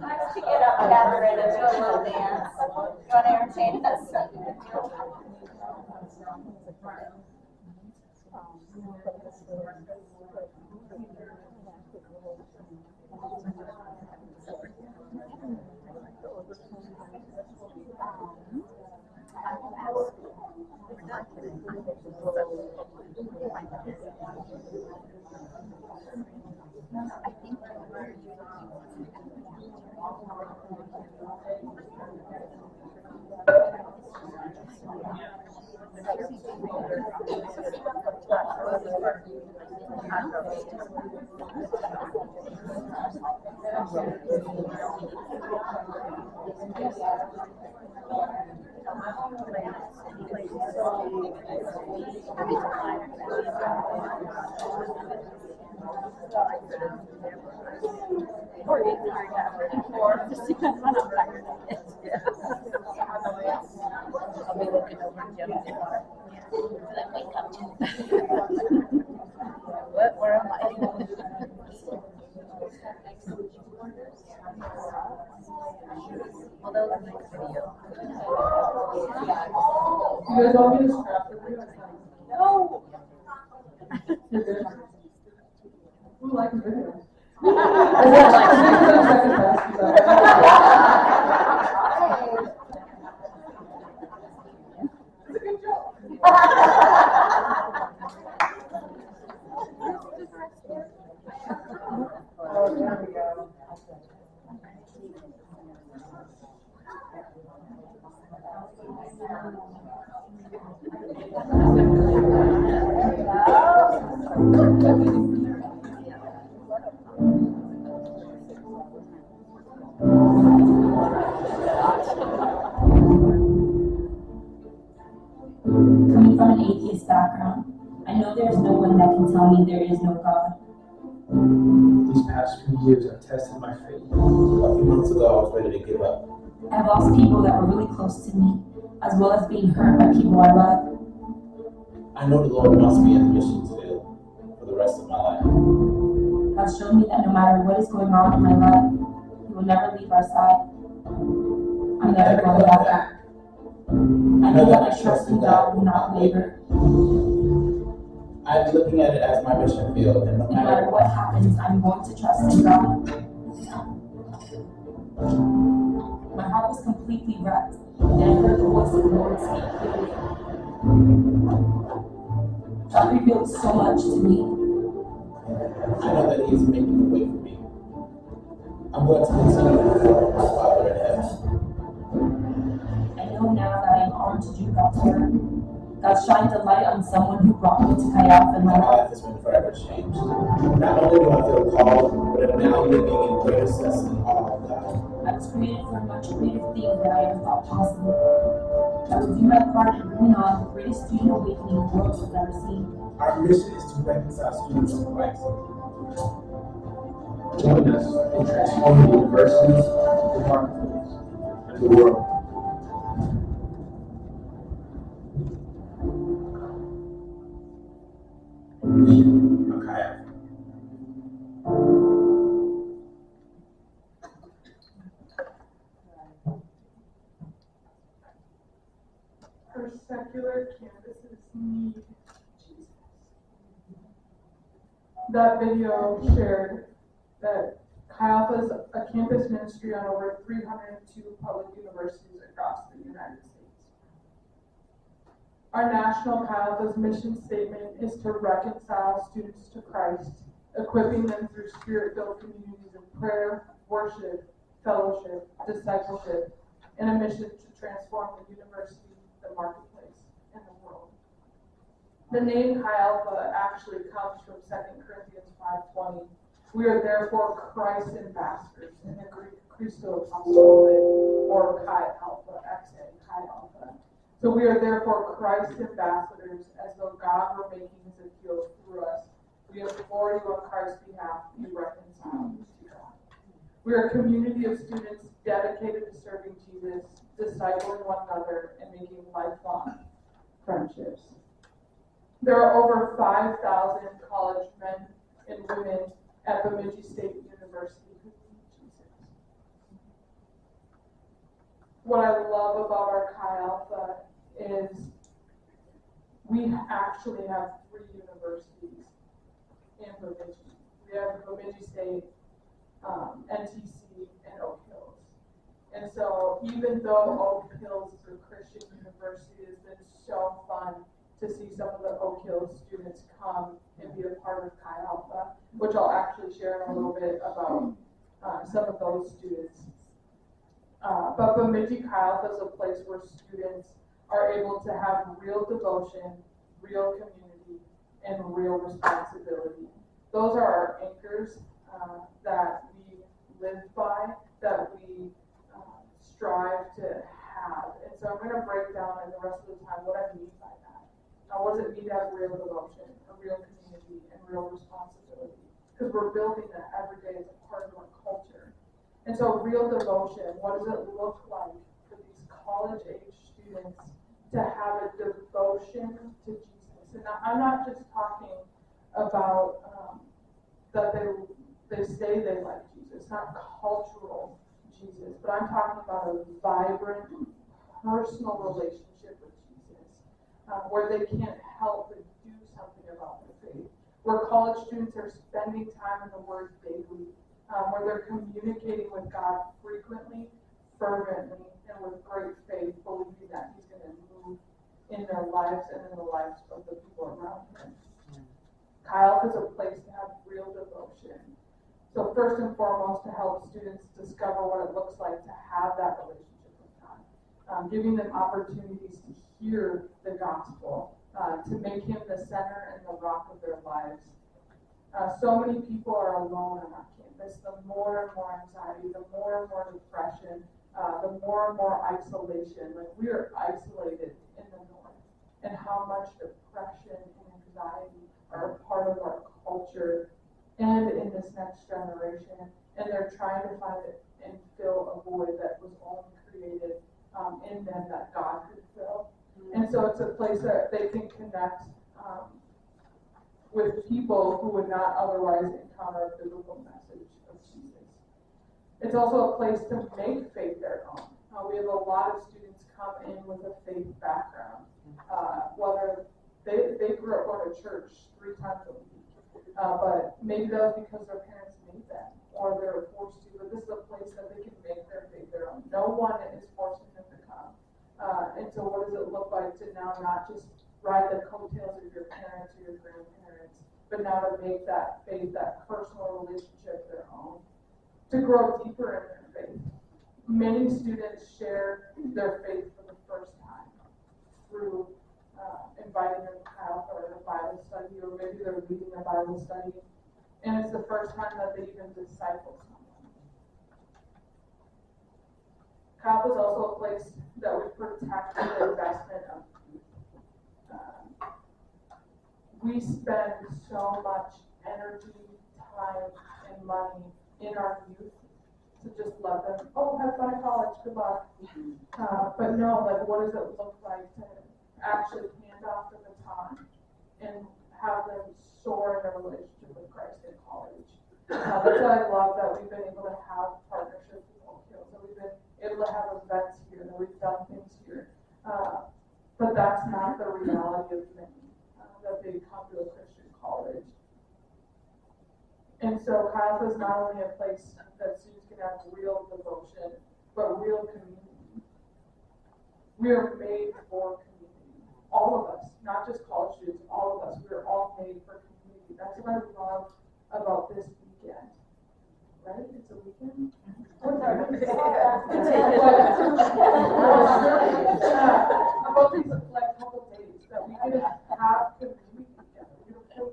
Nice to get up, Catherine, and do a little dance. You want to entertain us? I'll be looking over Jim's that wake up to. What? Where am I? Although the next video. You guys want me to scrap the video? No. Who likes videos? Coming from an atheist background, I know there is no one that can tell me there is no God. These past few years have tested my faith. A few months ago, I was ready to give up. I have lost people that were really close to me, as well as being hurt by people I love. I know the Lord wants me in the mission field for the rest of my life. God showed me that no matter what is going on in my life, He will never leave our side. I'm never going back. I know that my trust in God will not waver. I'm looking at it as my mission field, and no No matter what happens, I'm going to trust in God. My heart was completely wrecked, and I heard the voice of the Lord speak clearly. God revealed so much to me. I know that He is making a way for me. I'm going to continue to follow my Father in heaven. I know now that I am armed to do God's work. God shined a light on someone who brought me to Kayla in my My life. life has been forever changed. Not only do I feel called, but I'm now living in greater sense in awe of God. I was created for much greater things than I ever thought possible. I will do my part in bringing on the greatest student awakening the world has ever seen. Our mission is to reconcile students to Christ. Join us in transforming universities, the marketplace, and the world. We are Kayla. Our secular campuses need Jesus. That video shared that Chi Alpha is a campus ministry on over 302 public universities across the United States. Our national Chi Alpha's mission statement is to reconcile students to Christ, equipping them through spirit-filled communities of prayer, worship, fellowship, discipleship, and a mission to transform the university, the marketplace, and the world. The name Chi Alpha actually comes from 2 Corinthians 5:20. We are therefore Christ's ambassadors, in the Greek Christo Apostolate, or Chi Alpha, Chi Alpha. So we are therefore Christ's ambassadors, as though God were making his appeal through us. We implore you on Christ's behalf, be reconciled to God. We are a community of students dedicated to serving Jesus, discipling one another, and making lifelong friendships. There are over 5,000 college men and women at Bemidji State University who need Jesus. What I love about our Chi Alpha is we actually have 3 universities in Bemidji. We have Bemidji State, NTC, and Oak Hills. And so even though Oak Hills is a Christian university, it's been so fun to see some of the Oak Hills students come and be a part of Chi Alpha, which I'll actually share in a little bit about some of those students. But Bemidji Chi Alpha is a place where students are able to have real devotion, real community, and real responsibility. Those are our anchors that we live by, that we strive to have. And so I'm going to break down in the rest of the time what I mean by that. Now, what does it mean to have real devotion, a real community, and real responsibility? Because we're building that every day as a part of our culture. And so real devotion, what does it look like for these college-age students to have a devotion to Jesus? And I'm not just talking about that they say they like Jesus, not cultural Jesus, but I'm talking about a vibrant, personal relationship with Jesus, where they can't help but do something about their faith, where college students are spending time in the Word daily, where they're communicating with God frequently, fervently, and with great faith, believing that He's going to move in their lives and in the lives of the people around them. Chi Alpha is a place to have real devotion. So first and foremost, to help students discover what it looks like to have that relationship with God, giving them opportunities to hear the gospel, to make Him the center and the rock of their lives. So many people are alone on our campus. The more and more anxiety, the more and more depression, the more and more isolation. Like, we are isolated in the north, and how much depression and anxiety are a part of our culture and in this next generation, and they're trying to find it and fill a void that was only created in them that God could fill. And so it's a place that they can connect with people who would not otherwise encounter a biblical message of Jesus. It's also a place to make faith their own. We have a lot of students come in with a faith background, whether they grew up going to church 3 times a week. But maybe that was because their parents made them, or they were forced to. But this is a place that they can make their faith their own. No one is forcing them to come. And so what does it look like to now not just ride the coattails of your parents or your grandparents, but now to make that faith, that personal relationship their own, to grow deeper in their faith. Many students share their faith for the first time through inviting them to Kyle for a Bible study, or maybe they're leading a Bible study, and it's the first time that they even disciple someone. Kyle is also a place that we protect the investment of youth. We spend so much energy, time, and money in our youth to just let them, have fun at college, good luck. But no, like, what does it look like to actually hand off the baton and have them soar in a relationship with Christ in college? That's why I love that we've been able to have partnerships with Oak Hills, that we've been able to have events here, that we've done things here. But that's not the reality of many, that they come to a Christian college. And so Chi Alpha is not only a place that students can have real devotion, but real community. We are made for community. All of us, not just college students, all of us, we are all made for community. That's what I love about this weekend. Right? It's a weekend? About these